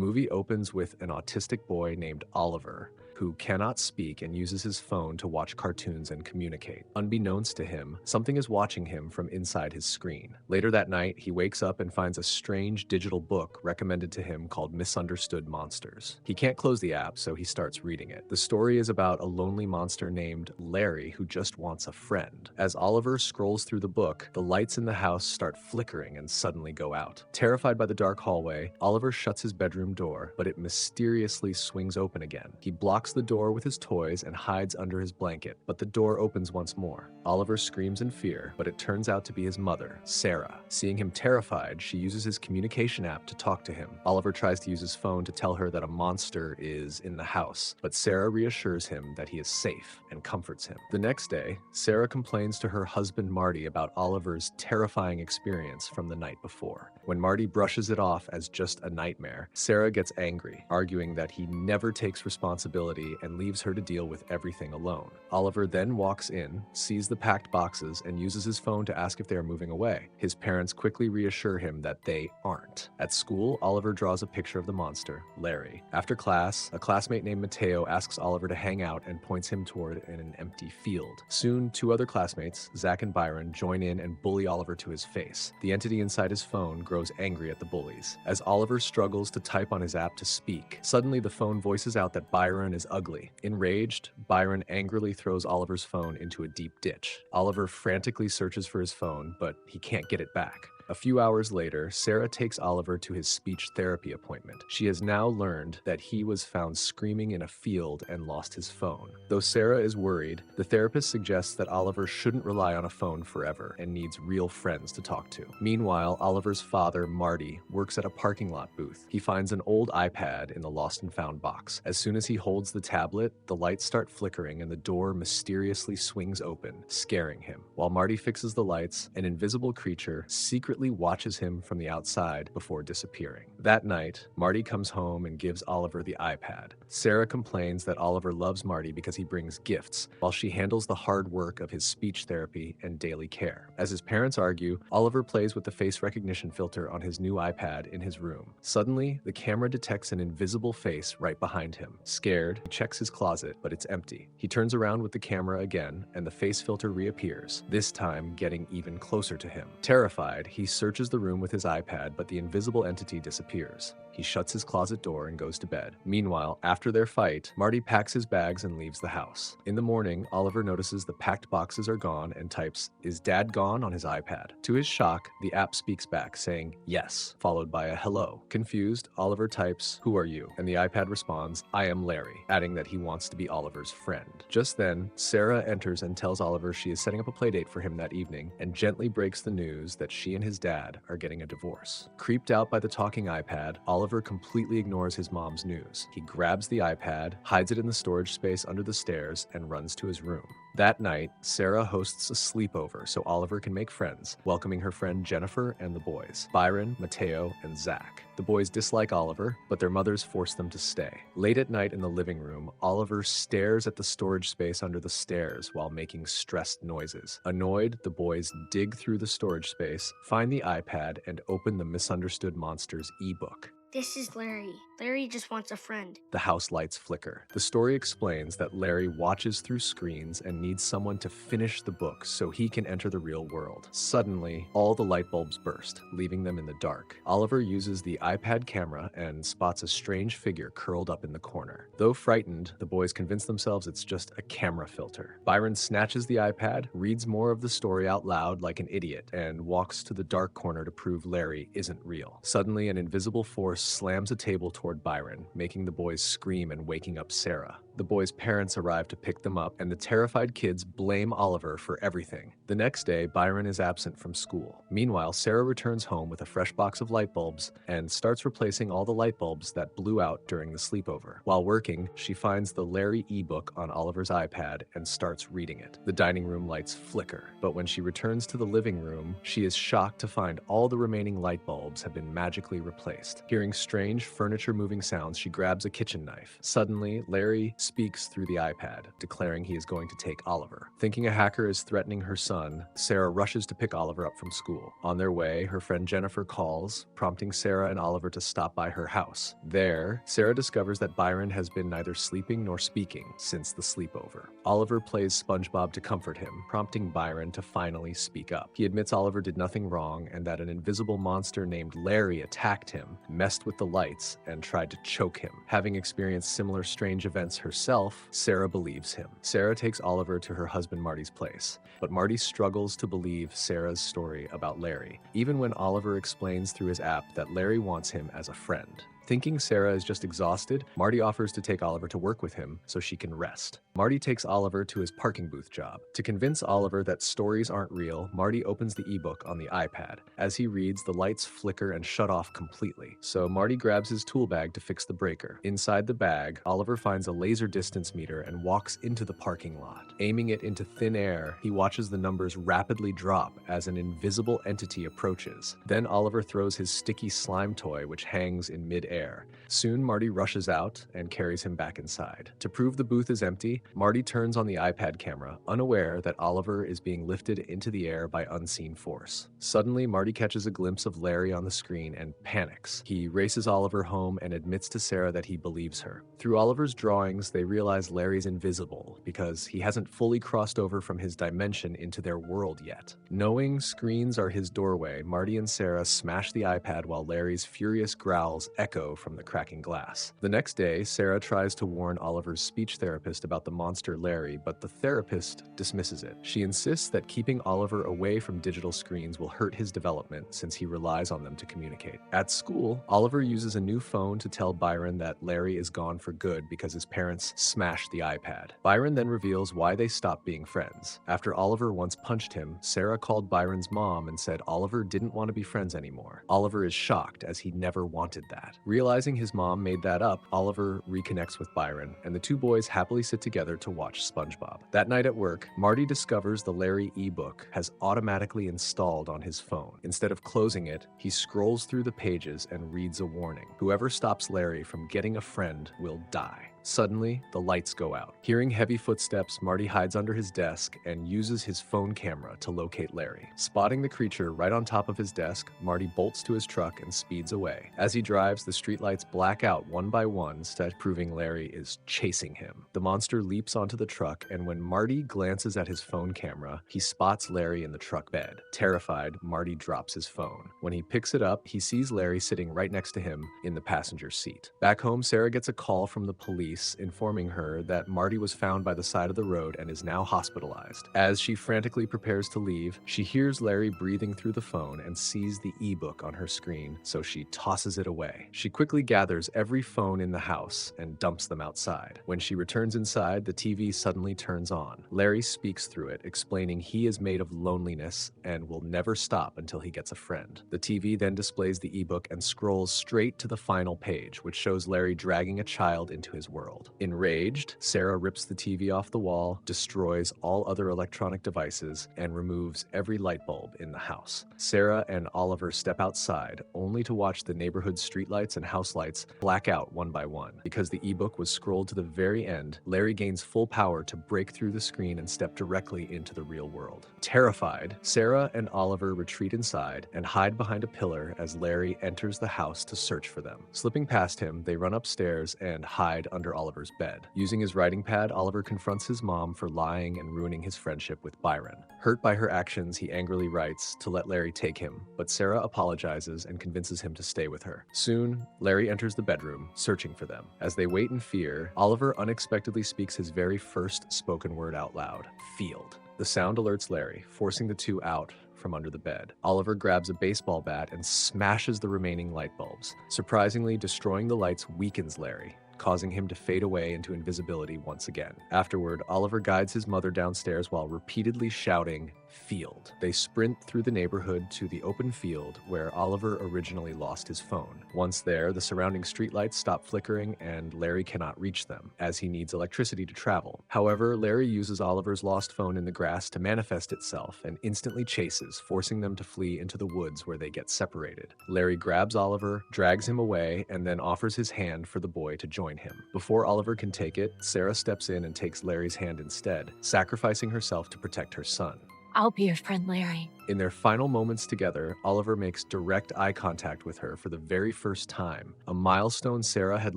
movie opens with an autistic boy named Oliver, who cannot speak and uses his phone to watch cartoons and communicate. Unbeknownst to him, something is watching him from inside his screen. Later that night, he wakes up and finds a strange digital book recommended to him called Misunderstood Monsters. He can't close the app, so he starts reading it. The story is about a lonely monster named Larry who just wants a friend. As Oliver scrolls through the book, the lights in the house start flickering and suddenly go out. Terrified by the dark hallway, Oliver shuts his bedroom door, but it mysteriously swings open again. He blocks the door with his toys and hides under his blanket, but the door opens once more. Oliver screams in fear, but it turns out to be his mother, Sarah. Seeing him terrified, she uses his communication app to talk to him. Oliver tries to use his phone to tell her that a monster is in the house, but Sarah reassures him that he is safe and comforts him. The next day, Sarah complains to her husband Marty about Oliver's terrifying experience from the night before. When Marty brushes it off as just a nightmare, Sarah gets angry, arguing that he never takes responsibility and leaves her to deal with everything alone. Oliver then walks in, sees the packed boxes, and uses his phone to ask if they are moving away. His parents quickly reassure him that they aren't. At school, Oliver draws a picture of the monster, Larry. After class, a classmate named Mateo asks Oliver to hang out and points him toward an empty field. Soon, two other classmates, Zach and Byron, join in and bully Oliver to his face. The entity inside his phone grows angry at the bullies. As Oliver struggles to type on his app to speak, suddenly the phone voices out that Byron is ugly. Enraged, Byron angrily throws Oliver's phone into a deep ditch. Oliver frantically searches for his phone, but he can't get it back. A few hours later, Sarah takes Oliver to his speech therapy appointment. She has now learned that he was found screaming in a field and lost his phone. Though Sarah is worried, the therapist suggests that Oliver shouldn't rely on a phone forever and needs real friends to talk to. Meanwhile, Oliver's father, Marty, works at a parking lot booth. He finds an old iPad in the lost and found box. As soon as he holds the tablet, the lights start flickering and the door mysteriously swings open, scaring him. While Marty fixes the lights, an invisible creature secretly watches him from the outside before disappearing. That night, Marty comes home and gives Oliver the iPad. Sarah complains that Oliver loves Marty because he brings gifts, while she handles the hard work of his speech therapy and daily care. As his parents argue, Oliver plays with the face recognition filter on his new iPad in his room. Suddenly, the camera detects an invisible face right behind him. Scared, he checks his closet, but it's empty. He turns around with the camera again, and the face filter reappears, this time getting even closer to him. Terrified, he searches the room with his iPad, but the invisible entity disappears. He shuts his closet door and goes to bed. Meanwhile, after their fight, Marty packs his bags and leaves the house. In the morning, Oliver notices the packed boxes are gone and types, "Is Dad gone?" on his iPad. To his shock, the app speaks back saying, "Yes," followed by a hello. Confused, Oliver types, "Who are you?" and the iPad responds, "I am Larry," adding that he wants to be Oliver's friend. Just then, Sarah enters and tells Oliver she is setting up a playdate for him that evening and gently breaks the news that she and his dad are getting a divorce. Creeped out by the talking iPad, Oliver completely ignores his mom's news. He grabs the iPad, hides it in the storage space under the stairs, and runs to his room. That night, Sarah hosts a sleepover so Oliver can make friends, welcoming her friend Jennifer and the boys, Byron, Mateo, and Zach. The boys dislike Oliver, but their mothers force them to stay. Late at night in the living room, Oliver stares at the storage space under the stairs while making stressed noises. Annoyed, the boys dig through the storage space, find the iPad, and open the Misunderstood Monsters ebook. This is Larry. Larry just wants a friend. The house lights flicker. The story explains that Larry watches through screens and needs someone to finish the book so he can enter the real world. Suddenly, all the light bulbs burst, leaving them in the dark. Oliver uses the iPad camera and spots a strange figure curled up in the corner. Though frightened, the boys convince themselves it's just a camera filter. Byron snatches the iPad, reads more of the story out loud like an idiot, and walks to the dark corner to prove Larry isn't real. Suddenly, an invisible force slams a table toward Byron, making the boys scream and waking up Sarah. The boys' parents arrive to pick them up, and the terrified kids blame Oliver for everything. The next day, Byron is absent from school. Meanwhile, Sarah returns home with a fresh box of light bulbs and starts replacing all the light bulbs that blew out during the sleepover. While working, she finds the Larry ebook on Oliver's iPad and starts reading it. The dining room lights flicker, but when she returns to the living room, she is shocked to find all the remaining light bulbs have been magically replaced. Hearing strange furniture moving sounds, she grabs a kitchen knife. Suddenly, Larry speaks through the iPad, declaring he is going to take Oliver. Thinking a hacker is threatening her son, Sarah rushes to pick Oliver up from school. On their way, her friend Jennifer calls, prompting Sarah and Oliver to stop by her house. There, Sarah discovers that Byron has been neither sleeping nor speaking since the sleepover. Oliver plays SpongeBob to comfort him, prompting Byron to finally speak up. He admits Oliver did nothing wrong and that an invisible monster named Larry attacked him, messed with the lights, and tried to choke him. Having experienced similar strange events herself, Sarah believes him. Sarah takes Oliver to her husband Marty's place, but Marty struggles to believe Sarah's story about Larry, even when Oliver explains through his app that Larry wants him as a friend. Thinking Sarah is just exhausted, Marty offers to take Oliver to work with him so she can rest. Marty takes Oliver to his parking booth job. To convince Oliver that stories aren't real, Marty opens the ebook on the iPad. As he reads, the lights flicker and shut off completely. So Marty grabs his tool bag to fix the breaker. Inside the bag, Oliver finds a laser distance meter and walks into the parking lot. Aiming it into thin air, he watches the numbers rapidly drop as an invisible entity approaches. Then Oliver throws his sticky slime toy, which hangs in mid-air. Soon, Marty rushes out and carries him back inside. To prove the booth is empty, Marty turns on the iPad camera, unaware that Oliver is being lifted into the air by unseen force. Suddenly, Marty catches a glimpse of Larry on the screen and panics. He races Oliver home and admits to Sarah that he believes her. Through Oliver's drawings, they realize Larry's invisible because he hasn't fully crossed over from his dimension into their world yet. Knowing screens are his doorway, Marty and Sarah smash the iPad while Larry's furious growls echo from the cracking glass. The next day, Sarah tries to warn Oliver's speech therapist about the monster Larry, but the therapist dismisses it. She insists that keeping Oliver away from digital screens will hurt his development since he relies on them to communicate. At school, Oliver uses a new phone to tell Byron that Larry is gone for good because his parents smashed the iPad. Byron then reveals why they stopped being friends. After Oliver once punched him, Sarah called Byron's mom and said Oliver didn't want to be friends anymore. Oliver is shocked as he never wanted that. Realizing his mom made that up, Oliver reconnects with Byron, and the two boys happily sit together to watch SpongeBob. That night at work, Marty discovers the Larry ebook has automatically installed on his phone. Instead of closing it, he scrolls through the pages and reads a warning. Whoever stops Larry from getting a friend will die. Suddenly, the lights go out. Hearing heavy footsteps, Marty hides under his desk and uses his phone camera to locate Larry. Spotting the creature right on top of his desk, Marty bolts to his truck and speeds away. As he drives, the streetlights black out one by one, proving Larry is chasing him. The monster leaps onto the truck, and when Marty glances at his phone camera, he spots Larry in the truck bed. Terrified, Marty drops his phone. When he picks it up, he sees Larry sitting right next to him in the passenger seat. Back home, Sarah gets a call from the police informing her that Marty was found by the side of the road and is now hospitalized. As she frantically prepares to leave, she hears Larry breathing through the phone and sees the ebook on her screen, so she tosses it away. She quickly gathers every phone in the house and dumps them outside. When she returns inside, the TV suddenly turns on. Larry speaks through it, explaining he is made of loneliness and will never stop until he gets a friend. The TV then displays the ebook and scrolls straight to the final page, which shows Larry dragging a child into his world. Enraged, Sarah rips the TV off the wall, destroys all other electronic devices, and removes every light bulb in the house. Sarah and Oliver step outside, only to watch the neighborhood streetlights and house lights black out one by one. Because the ebook was scrolled to the very end, Larry gains full power to break through the screen and step directly into the real world. Terrified, Sarah and Oliver retreat inside and hide behind a pillar as Larry enters the house to search for them. Slipping past him, they run upstairs and hide under Oliver's bed. Using his writing pad, Oliver confronts his mom for lying and ruining his friendship with Byron. Hurt by her actions, he angrily writes to let Larry take him, but Sarah apologizes and convinces him to stay with her. Soon, Larry enters the bedroom, searching for them. As they wait in fear, Oliver unexpectedly speaks his very first spoken word out loud, "Field." The sound alerts Larry, forcing the two out from under the bed. Oliver grabs a baseball bat and smashes the remaining light bulbs. Surprisingly, destroying the lights weakens Larry, causing him to fade away into invisibility once again. Afterward, Oliver guides his mother downstairs while repeatedly shouting, "Field." They sprint through the neighborhood to the open field where Oliver originally lost his phone. Once there, the surrounding streetlights stop flickering and Larry cannot reach them, as he needs electricity to travel. However, Larry uses Oliver's lost phone in the grass to manifest itself and instantly chases, forcing them to flee into the woods where they get separated. Larry grabs Oliver, drags him away, and then offers his hand for the boy to join join him. Before Oliver can take it, Sarah steps in and takes Larry's hand instead, sacrificing herself to protect her son. I'll be your friend, Larry. In their final moments together, Oliver makes direct eye contact with her for the very first time, a milestone Sarah had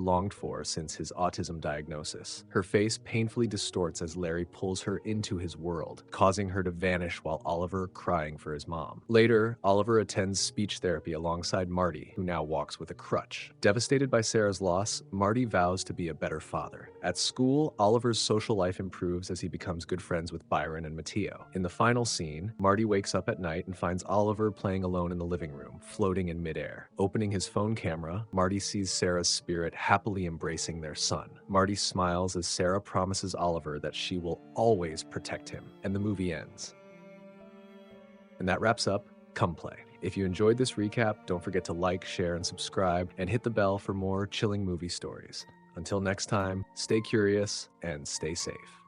longed for since his autism diagnosis. Her face painfully distorts as Larry pulls her into his world, causing her to vanish while Oliver crying for his mom. Later, Oliver attends speech therapy alongside Marty, who now walks with a crutch. Devastated by Sarah's loss, Marty vows to be a better father. At school, Oliver's social life improves as he becomes good friends with Byron and Matteo. In the final scene, Marty wakes up at night and finds Oliver playing alone in the living room, floating in midair. Opening his phone camera, Marty sees Sarah's spirit happily embracing their son. Marty smiles as Sarah promises Oliver that she will always protect him, and the movie ends. And that wraps up Come Play. If you enjoyed this recap, don't forget to like, share, and subscribe, and hit the bell for more chilling movie stories. Until next time, stay curious and stay safe.